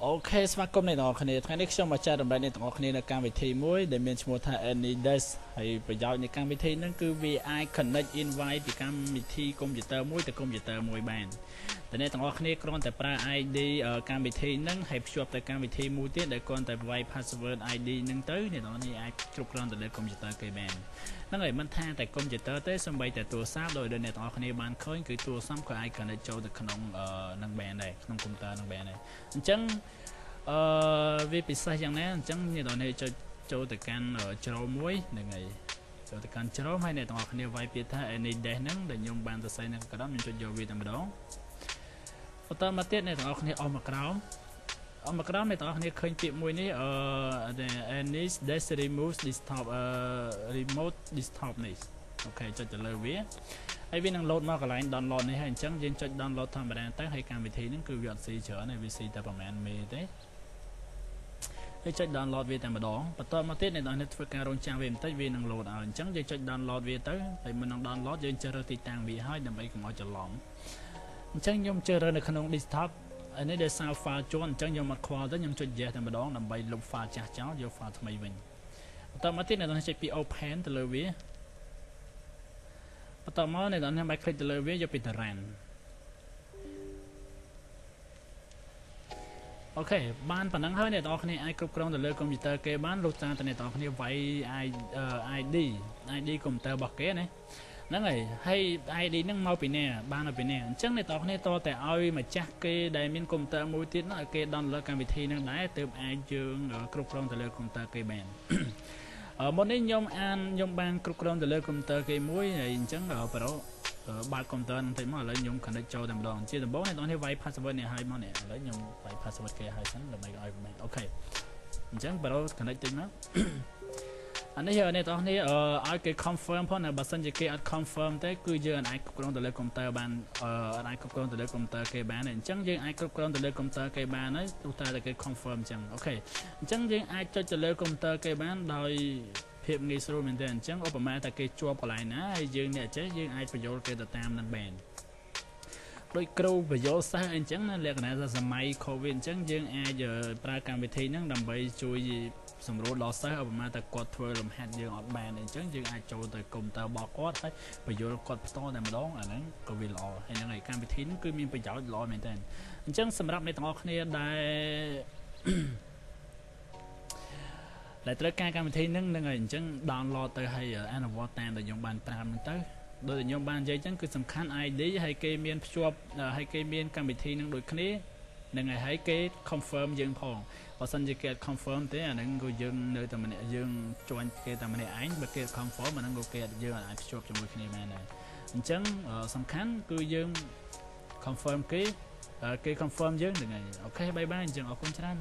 អូខេស្វាគមន៍អ្នកទាំងអស់គ្នាថ្ងៃនេះខ្ញុំមកចែករំលែកអ្នកទាំងអស់គ្នានៅកម្មវិធីមួយដែលមានឈ្មោះថា AnyDesk ហើយប្រយោជន៍នៃកម្មវិធីហ្នឹងគឺវាអាច connect invite ពីកម្មវិធីកុំព្យូទ័រមួយទៅកុំព្យូទ័រមួយបានតែអ្នកទាំងអស់គ្នាគ្រាន់តែប្រើ ID កម្មវិធីហ្នឹងហើយភ្ជាប់ទៅកម្មវិធីមួយទៀតដែលគ្រាន់តែវាយ password ID ហ្នឹងទៅអ្នកទាំងអស់គ្នាអាចគ្រប់គ្រងទៅលើកុំព្យូទ័រគេបានហ្នឹងហើយមិនថាតែកុំព្យូទ័រទេសូម្បីតែទូរស័ព្ទដោយអ្នកទាំងអស់គ្នាបានឃើញគឺទូរស័ព្ទក៏អាច connect ចូលទៅក្នុងនឹងបានដែរក្នុងកុំព្យូទ័រនឹងបានដែរអញ្ចឹងវាពិសេសយ៉ាងណាអញ្ចឹងអ្នកនរនេះចូលទៅកាន់ជ្រោមមួយហ្នឹងហើយចូលទៅកាន់ជ្រោមហើយអ្នកទាំងអស់គ្នាវាយពាក្យថា AnyDesk ហ្នឹងដែលខ្ញុំបានសរសេរនៅក្រោមខ្ញុំចុចយកវាតែម្ដងបន្តមកទៀតអ្នកទាំងអស់គ្នាអស់មកក្រោមអ្នកទាំងអស់គ្នាឃើញពាក្យមួយនេះAnyDesk remove desktop remote desktop នេះអូខេចុចទៅលើវាហើយវានឹង load មកកន្លែង download នេះហើយអញ្ចឹងយើងចុច download ធម្មតាទៅហើយកម្មវិធីហ្នឹងគឺវាអត់ស៊ីច្រើនហើយវាស៊ីតែប្រហែលមេទេហើយចុច download វាតែម្ដងបន្តមកទៀតអ្នកនរនេះធ្វើការរងចាំវាបន្តិចវានឹង load ឲ្យអញ្ចឹងយើងចុច download វាទៅហើយមុននឹង download យើងជ្រើសរើសទីតាំងវាឲ្យដើម្បីកុំឲ្យច្រឡំអញ្ចឹងខ្ញុំជ្រើសរើសនៅក្នុង desktop នេះដែលសារ file ជាន់អញ្ចឹងខ្ញុំមកខ្វល់ទៅខ្ញុំចុច yes តែម្ដងដើម្បីលុប file ចាស់ចោលយក file ថ្មីវិញបន្តមកទៀតអ្នកនរចុចពី open ទៅលើវាបន្តមកអ្នកនរបាយ click ទៅលើវាយកពីតារានអូខេបានប៉ុណ្ណឹងហើយអ្នកនរគ្នាអាចគ្រប់គ្រងទៅលើកុំព្យូទ័រគេបានលោកតាមតែអ្នកនរគ្នាវាយ ID កុំព្យូទ័ររបស់គេណាហ្នឹងហើយ ID ហ្នឹងមកពីណាបានមកពីណាអញ្ចឹងអ្នកនរគ្នាតតែឲ្យម្ចាស់គេដែលមានកុំព្យូទ័រមួយទៀតហ្នឹងឲ្យគេ download កម្មវិធីហ្នឹងដែរទើបអាចយើងគ្រប់គ្រងទៅលើកុំព្យូទ័រគេបានមុននេះខ្ញុំបានគ្រប់គ្រងទៅលើកុំព្យូទ័រគេមួយហើយអញ្ចឹងប្រូបើកកុំព្យូទ័រហ្នឹងតិចមកឥឡូវខ្ញុំ connect ចូលតែម្ដងជាដំបូងអ្នកនរគ្នាវាយ password នេះឲ្យមកនេះឥឡូវខ្ញុំវាយ password គេឲ្យសិនដើម្បីឲ្យបានអូខេអញ្ចឹងប្រូ connect តិចមកអានេះអ្នកនរគ្នាឲ្យគេ confirm ផងបើសិនជាគេអត់ confirm ទេគឺយើងអាចគ្រប់គ្រងទៅលើកុំព្យូទ័របានអាចគ្រប់គ្រងទៅលើកុំព្យូទ័រគេបានអញ្ចឹងយើងអាចគ្រប់គ្រងទៅលើកុំព្យូទ័រគេបានហើយទោះតែគេ confirm អញ្ចឹងអូខេអញ្ចឹងយើងអាចចុចទៅលើកុំព្យូទ័រគេបានដោយភាពងាយស្រួលមែនទេអញ្ចឹងឧបមាថាគេជាប់កន្លែងណាហើយយើងអ្នកចេះយើងអាចបញ្យល់គេទៅតាមនឹងបានដោយគ្រូបញ្យល់សិស្សអញ្ចឹងលក្ខណៈថាសម័យ COVID អញ្ចឹងយើងអាចប្រើកម្មវិធីហ្នឹងដើម្បីជួយសម្រួលដល់សិស្សឧបមាថាគាត់ធ្វើលំហាត់យើងអត់បានអញ្ចឹងយើងអាចចូលទៅកុំព្យូទ័ររបស់គាត់ហើយបញ្យល់គាត់ផ្ទាល់តែម្ដងអាហ្នឹងក៏វាល្អហើយហ្នឹងហើយកម្មវិធីហ្នឹងគឺមានប្រយោជន៍ល្អមែនតើអញ្ចឹងសម្រាប់អ្នកទាំងអស់គ្នាដែលត្រូវការកម្មវិធីហ្នឹងហើយអញ្ចឹង download ទៅហើយអនុវត្តតាមដែលខ្ញុំបានប្រាប់ហ្នឹងទៅដោយតែខ្ញុំបាននិយាយអញ្ចឹងគឺសំខាន់ ID ហើយគេមានភ្ជាប់ហើយគេមានកម្មវិធីហ្នឹងដូចគ្នានឹងហើយគេ confirm យើងផងបើសិនជាគេអត់ confirm ទេអាហ្នឹងគឺយើងនៅតែម្នាក់យើង join គេតែម្នាក់ឯងបើគេ confirm អាហ្នឹងក៏គេយើងអាចភ្ជាប់ជាមួយគ្នាបានដែរអញ្ចឹងសំខាន់គឺយើង confirm គេ confirm យើងហ្នឹងហើយអូខេបាយបាយអញ្ចឹងអរគុណច្រើន